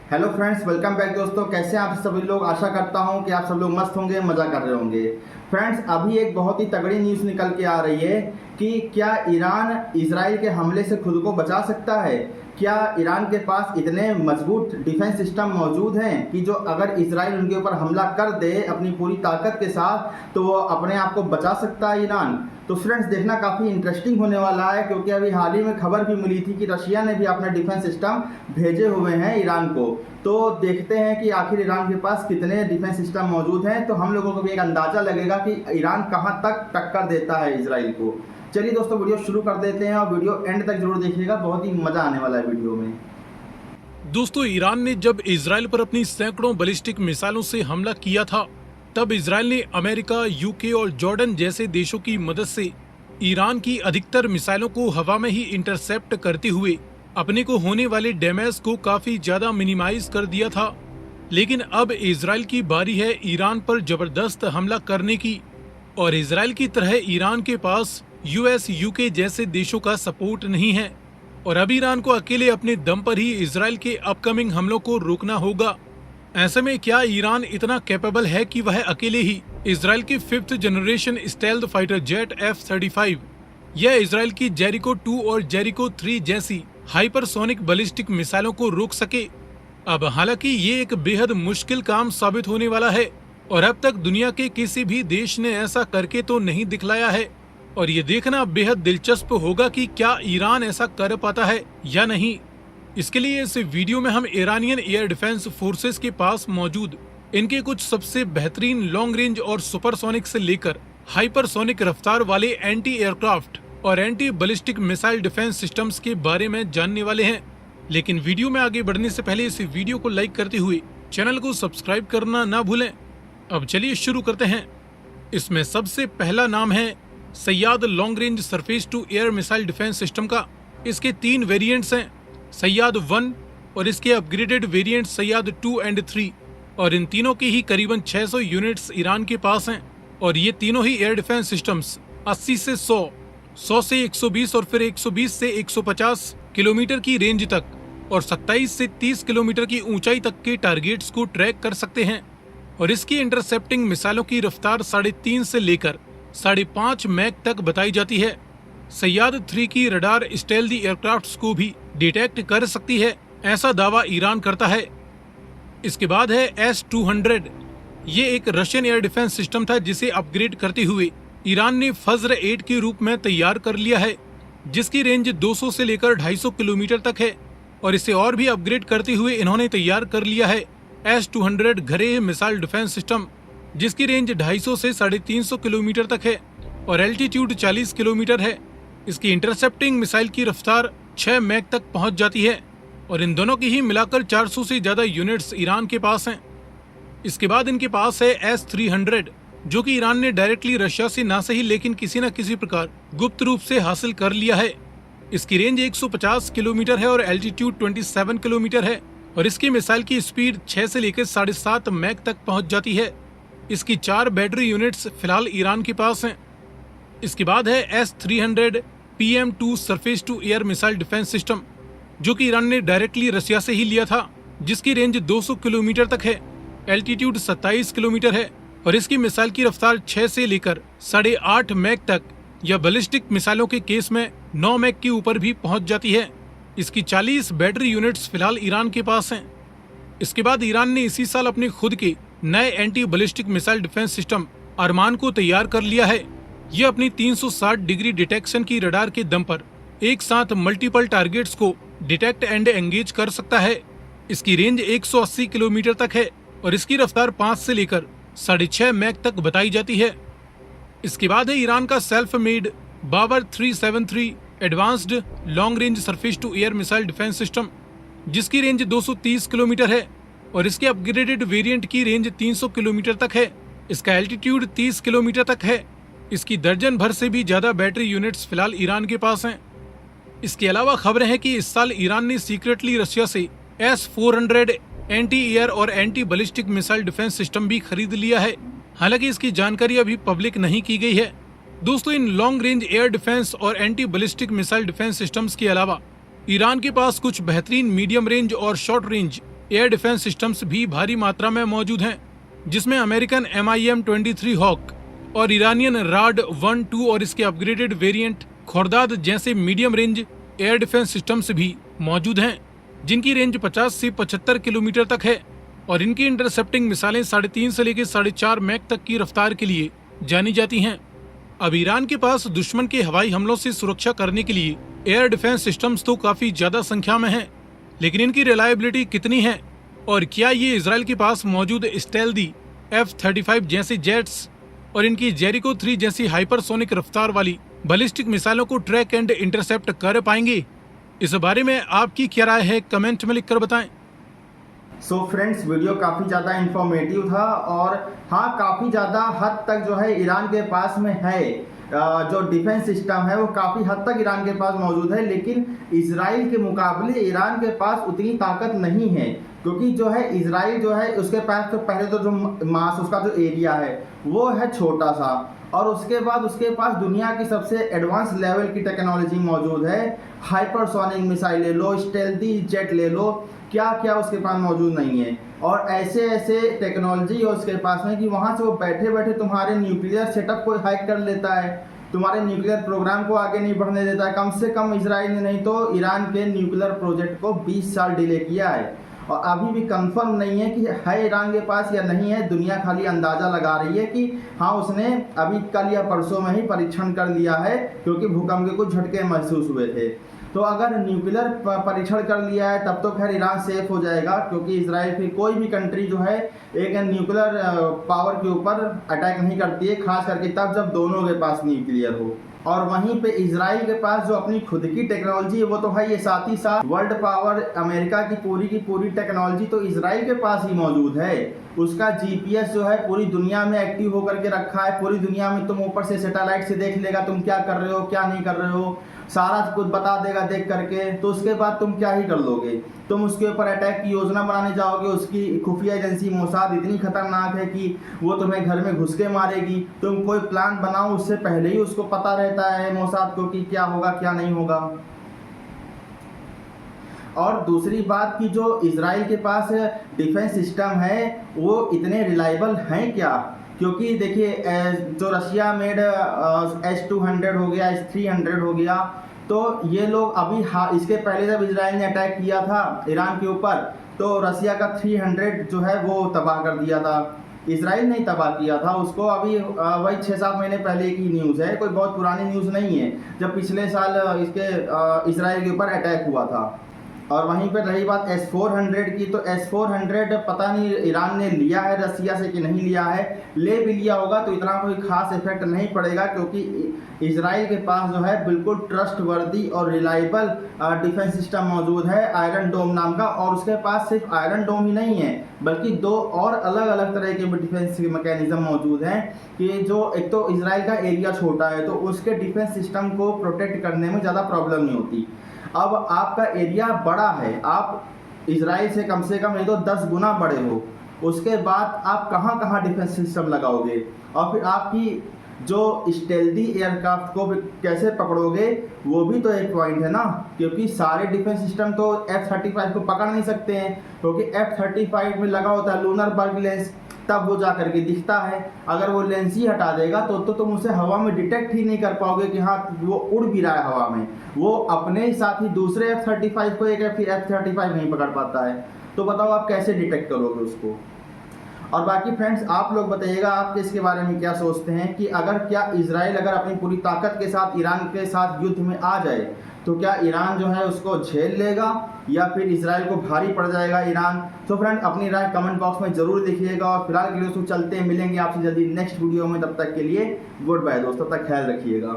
Hello friends, welcome back दोस्तों। कैसे हैं आप सभी लोग। आशा करता हूं कि आप सब लोग मस्त होंगे, मज़ा कर रहे होंगे। फ्रेंड्स, अभी एक बहुत ही तगड़ी न्यूज़ निकल के आ रही है कि क्या ईरान इजराइल के हमले से खुद को बचा सकता है। क्या ईरान के पास इतने मजबूत डिफेंस सिस्टम मौजूद हैं कि जो अगर इजराइल उनके ऊपर हमला कर दे अपनी पूरी ताकत के साथ तो वो अपने आप को बचा सकता है ईरान। तो फ्रेंड्स, देखना काफ़ी इंटरेस्टिंग होने वाला है, क्योंकि अभी हाल ही में खबर भी मिली थी कि रशिया ने भी अपना डिफेंस सिस्टम भेजे हुए हैं ईरान को। तो देखते हैं कि आखिर ईरान के पास कितने डिफेंस सिस्टम मौजूद हैं, तो हम लोगों को भी एक अंदाज़ा लगेगा कि ईरान कहां तक टक्कर देता है इजराइल को। चलिए दोस्तों, वीडियो शुरू कर देते हैं और वीडियो एंड तक जरूर देखिएगा, बहुत ही मज़ा आने वाला है वीडियो में। दोस्तों, ईरान ने जब इजराइल पर अपनी सैकड़ों बैलिस्टिक मिसाइलों से हमला किया था, तब इजराइल ने अमेरिका, यूके और जॉर्डन जैसे देशों की मदद से ईरान की अधिकतर मिसाइलों को हवा में ही इंटरसेप्ट करते हुए अपने को होने वाले डैमेज को काफी ज्यादा मिनिमाइज कर दिया था। लेकिन अब इजराइल की बारी है ईरान पर जबरदस्त हमला करने की, और इजराइल की तरह ईरान के पास यूएस, यूके जैसे देशों का सपोर्ट नहीं है, और अब ईरान को अकेले अपने दम पर ही इजराइल के अपकमिंग हमलों को रोकना होगा। ऐसे में क्या ईरान इतना कैपेबल है कि वह अकेले ही इजराइल की 5th generation stealth fighter jet F-35 या इजराइल की जेरिको 2 और जेरिको 3 जैसी हाइपरसोनिक बैलिस्टिक मिसाइलों को रोक सके? अब हालांकि ये एक बेहद मुश्किल काम साबित होने वाला है, और अब तक दुनिया के किसी भी देश ने ऐसा करके तो नहीं दिखलाया है, और ये देखना बेहद दिलचस्प होगा कि क्या ईरान ऐसा कर पाता है या नहीं। इसके लिए इस वीडियो में हम ईरानियन एयर डिफेंस फोर्सेस के पास मौजूद इनके कुछ सबसे बेहतरीन लॉन्ग रेंज और सुपरसोनिक से लेकर हाइपरसोनिक रफ्तार वाले एंटी एयरक्राफ्ट और anti ballistic missile defence systems के बारे में जानने वाले हैं। लेकिन वीडियो में आगे बढ़ने से पहले इस वीडियो को लाइक करते हुए चैनल को सब्सक्राइब करना ना भूलें। अब चलिए शुरू करते हैं। इसमें सबसे पहला नाम है Sayyad long range surface to air missile defence system का। इसके 3 वेरिएंट्स हैं, सैयाद 1 और इसके अपग्रेडेड वेरिएंट सैयाद 2 एंड 3, और इन तीनों की ही करीबन 600 यूनिट्स ईरान के पास हैं। और ये तीनों ही एयर डिफेंस सिस्टम्स 80 से 100, 100 से 120 और फिर 120 से 150 किलोमीटर की रेंज तक और 27 से 30 किलोमीटर की ऊंचाई तक के टारगेट्स को ट्रैक कर सकते हैं। और इसकी इंटरसेप्टिंग मिसाइलों की रफ्तार 3.5 से लेकर 5.5 मैक तक बताई जाती है। सैयाद 3 की रडार स्टेल्दी एयरक्राफ्ट्स को भी डिटेक्ट कर सकती है, ऐसा दावा ईरान करता है। इसके बाद है S-200। ये एक रशियन एयर डिफेंस सिस्टम था जिसे अपग्रेड करते हुए ईरान ने फज्र 8 के रूप में तैयार कर लिया है, जिसकी रेंज 200 से लेकर 250 किलोमीटर तक है। और इसे और भी अपग्रेड करते हुए इन्होंने तैयार कर लिया है S-200 घरेलू मिसाइल डिफेंस सिस्टम, जिसकी रेंज 250 से 350 किलोमीटर तक है और एल्टीट्यूड 40 किलोमीटर है। इसकी इंटरसेप्टिंग मिसाइल की रफ्तार 6 मैक तक पहुंच जाती है, और इन दोनों की ही मिलाकर 400 से ज्यादा यूनिट्स ईरान के पास हैं। इसके बाद इनके पास है S-300, जो कि ईरान ने डायरेक्टली रशिया से ना सही लेकिन किसी न किसी प्रकार गुप्त रूप से हासिल कर लिया है। इसकी रेंज 150 किलोमीटर है और एल्टीट्यूड 27 किलोमीटर है, और इसकी मिसाइल की स्पीड 6 से लेकर 7.5 मैक तक पहुंच जाती है। इसकी 4 बैटरी यूनिट्स फिलहाल ईरान के पास हैं। इसके बाद है S-300 PM-2 surface to air missile defence system, जो कि ईरान ने डायरेक्टली रशिया से ही लिया था, जिसकी रेंज 200 किलोमीटर तक है, एल्टीट्यूड 27 किलोमीटर है, और इसकी मिसाइल की रफ्तार 6 से लेकर 8.5 मैक तक या बैलिस्टिक मिसाइलों के केस में 9 मैक के ऊपर भी पहुंच जाती है। इसकी 40 बैटरी यूनिट्स फिलहाल ईरान के पास हैं। इसके बाद ईरान ने इसी साल अपने खुद के नए anti ballistic missile defence system Arman को तैयार कर लिया है। यह अपनी 360 डिग्री डिटेक्शन की रडार के दम पर एक साथ मल्टीपल टारगेट्स को डिटेक्ट एंड एंगेज कर सकता है। इसकी रेंज 180 किलोमीटर तक है और इसकी रफ्तार 5 से लेकर 6.5 मैक तक बताई जाती है। इसके बाद है ईरान का self made Bavar 373 advanced long range surface to air missile defence system, जिसकी रेंज 230 किलोमीटर है और इसके अपग्रेडेड वेरिएंट की रेंज 300 किलोमीटर तक है। इसका एल्टीट्यूड 30 किलोमीटर तक है। इसकी दर्जन भर से भी ज्यादा बैटरी यूनिट्स फिलहाल ईरान के पास हैं। इसके अलावा खबरें हैं कि इस साल ईरान ने सीक्रेटली रशिया से S-400 एंटी एयर और anti ballistic missile defence system भी खरीद लिया है। हालांकि इसकी जानकारी अभी पब्लिक नहीं की गई है। दोस्तों, इन लॉन्ग रेंज एयर डिफेंस और anti ballistic missile defence systems के अलावा ईरान के पास कुछ बेहतरीन मीडियम रेंज और short range air defence systems भी भारी मात्रा में मौजूद हैं, जिसमें अमेरिकन MIM-23 हॉक और ईरानियन राड 1-2 और इसके अपग्रेडेड वेरिएंट खोर्दाद जैसे medium range air defence systems भी मौजूद हैं, जिनकी रेंज 50 से 75 किलोमीटर तक है और इनकी इंटरसेप्टिंग मिसाइलें 3.5 से लेकर 4.5 मैक तक की रफ्तार के लिए जानी जाती हैं। अब ईरान के पास दुश्मन के हवाई हमलों से सुरक्षा करने के लिए एयर डिफेंस सिस्टम्स तो काफी ज्यादा संख्या में हैं, लेकिन इनकी रिलायबिलिटी कितनी है और क्या ये इजराइल के पास मौजूद स्टेल्दी F-35 जैसे जेट्स और इनकी जेरिको 3 जैसी हाइपरसोनिक रफ्तार वाली बैलिस्टिक मिसाइलों को ट्रैक एंड इंटरसेप्ट कर पाएंगे? इस बारे में आपकी क्या राय है, कमेंट में लिखकर बताएं। सो फ्रेंड्स, वीडियो काफ़ी ज़्यादा इंफॉर्मेटिव था और हाँ, काफ़ी ज़्यादा हद तक जो है ईरान के पास में है जो डिफेंस सिस्टम है वो काफ़ी हद तक ईरान के पास मौजूद है, लेकिन इजराइल के मुकाबले ईरान के पास उतनी ताकत नहीं है, क्योंकि जो है इजराइल जो है उसके पास तो पहले तो जो मास उसका जो एरिया है वो है छोटा सा, और उसके बाद उसके पास दुनिया की सबसे एडवांस लेवल की टेक्नोलॉजी मौजूद है। हाइपरसोनिक मिसाइल ले लो, स्टेल्दी जेट ले लो, क्या क्या उसके पास मौजूद नहीं है। और ऐसे ऐसे टेक्नोलॉजी है उसके पास में कि वहाँ से वो बैठे बैठे तुम्हारे न्यूक्लियर सेटअप को हैक कर लेता है, तुम्हारे न्यूक्लियर प्रोग्राम को आगे नहीं बढ़ने देता है। कम से कम इजराइल ने नहीं तो ईरान के न्यूक्लियर प्रोजेक्ट को 20 साल डिले किया है और अभी भी कंफर्म नहीं है कि है ईरान के पास या नहीं है। दुनिया खाली अंदाज़ा लगा रही है कि हाँ, उसने अभी कल या परसों में ही परीक्षण कर लिया है, क्योंकि भूकंप के कुछ झटके महसूस हुए थे। तो अगर न्यूक्लियर परीक्षण कर लिया है तब तो खैर ईरान सेफ हो जाएगा, क्योंकि इजराइल फिर कोई भी कंट्री जो है एक न्यूक्लियर पावर के ऊपर अटैक नहीं करती है, खास करके तब जब दोनों के पास न्यूक्लियर हो। और वहीं पे इजराइल के पास जो अपनी खुद की टेक्नोलॉजी है वो तो भाई ये साथ ही साथ वर्ल्ड पावर अमेरिका की पूरी टेक्नोलॉजी तो इजराइल के पास ही मौजूद है। उसका GPS जो है पूरी दुनिया में एक्टिव होकर के रखा है, पूरी दुनिया में तुम ऊपर से सैटेलाइट से देख लेगा तुम क्या कर रहे हो क्या नहीं कर रहे हो, सारा कुछ बता देगा देख करके। तो उसके बाद तुम क्या ही कर लोगे, तुम उसके ऊपर अटैक की योजना बनाने जाओगे। उसकी खुफिया एजेंसी मोसाद इतनी खतरनाक है कि वो तुम्हें घर में घुस के मारेगी। तुम कोई प्लान बनाओ उससे पहले ही उसको पता रहता है मोसाद को कि क्या होगा क्या नहीं होगा। और दूसरी बात कि जो इजराइल के पास डिफेंस सिस्टम है वो इतने रिलायबल हैं क्या, क्योंकि देखिए जो रशिया मेड S-200 हो गया, S-300 हो गया, तो ये लोग अभी इसके पहले जब इजराइल ने अटैक किया था ईरान के ऊपर तो रशिया का 300 जो है वो तबाह कर दिया था। इजराइल ने तबाह किया था उसको। अभी वही 6-7 महीने पहले की न्यूज़ है, कोई बहुत पुरानी न्यूज़ नहीं है, जब पिछले साल इसके इजराइल के ऊपर अटैक हुआ था। और वहीं पर रही बात S-400 की, तो S-400 पता नहीं ईरान ने लिया है रसिया से कि नहीं लिया है। ले भी लिया होगा तो इतना कोई खास इफेक्ट नहीं पड़ेगा, क्योंकि इजराइल के पास जो है बिल्कुल ट्रस्टवर्दी और रिलायबल डिफेंस सिस्टम मौजूद है, आयरन डोम नाम का। और उसके पास सिर्फ आयरन डोम ही नहीं है, बल्कि 2 और अलग अलग तरह के डिफेंस मैकेनिज्म मौजूद हैं कि जो एक तो इजराइल का एरिया छोटा है तो उसके डिफेंस सिस्टम को प्रोटेक्ट करने में ज़्यादा प्रॉब्लम नहीं होती। अब आपका एरिया बड़ा है, आप इजराइल से कम नहीं तो 10 गुना बड़े हो, उसके बाद आप कहाँ कहाँ डिफेंस सिस्टम लगाओगे और फिर आपकी जो स्टेल्दी एयरक्राफ्ट को कैसे पकड़ोगे, वो भी तो एक पॉइंट है ना, क्योंकि सारे डिफेंस सिस्टम तो F-35 को पकड़ नहीं सकते हैं, क्योंकि F-35 में लगा होता है लूनर बर्ग लेंस, तब वो जा करके दिखता है। अगर वो लेंस ही हटा देगा तो तुम उसे हवा में डिटेक्ट ही नहीं कर पाओगे कि हाँ वो उड़ भी रहा है हवा में। वो अपने ही साथ ही दूसरे F-35 को एक F-35 नहीं पकड़ पाता है, तो बताओ आप कैसे डिटेक्ट करोगे उसको। और बाकी फ्रेंड्स, आप लोग बताइएगा आप इसके बारे में क्या सोचते हैं कि क्या इजराइल अगर अपनी पूरी ताकत के साथ ईरान के साथ युद्ध में आ जाए तो क्या ईरान जो है उसको झेल लेगा या फिर इजराइल को भारी पड़ जाएगा ईरान। तो फ्रेंड, अपनी राय कमेंट बॉक्स में जरूर लिखिएगा और फिलहाल के लिए चलते हैं, मिलेंगे आपसे जल्दी नेक्स्ट वीडियो में। तब तक के लिए गुड बाय दोस्तों, तब तक ख्याल रखिएगा।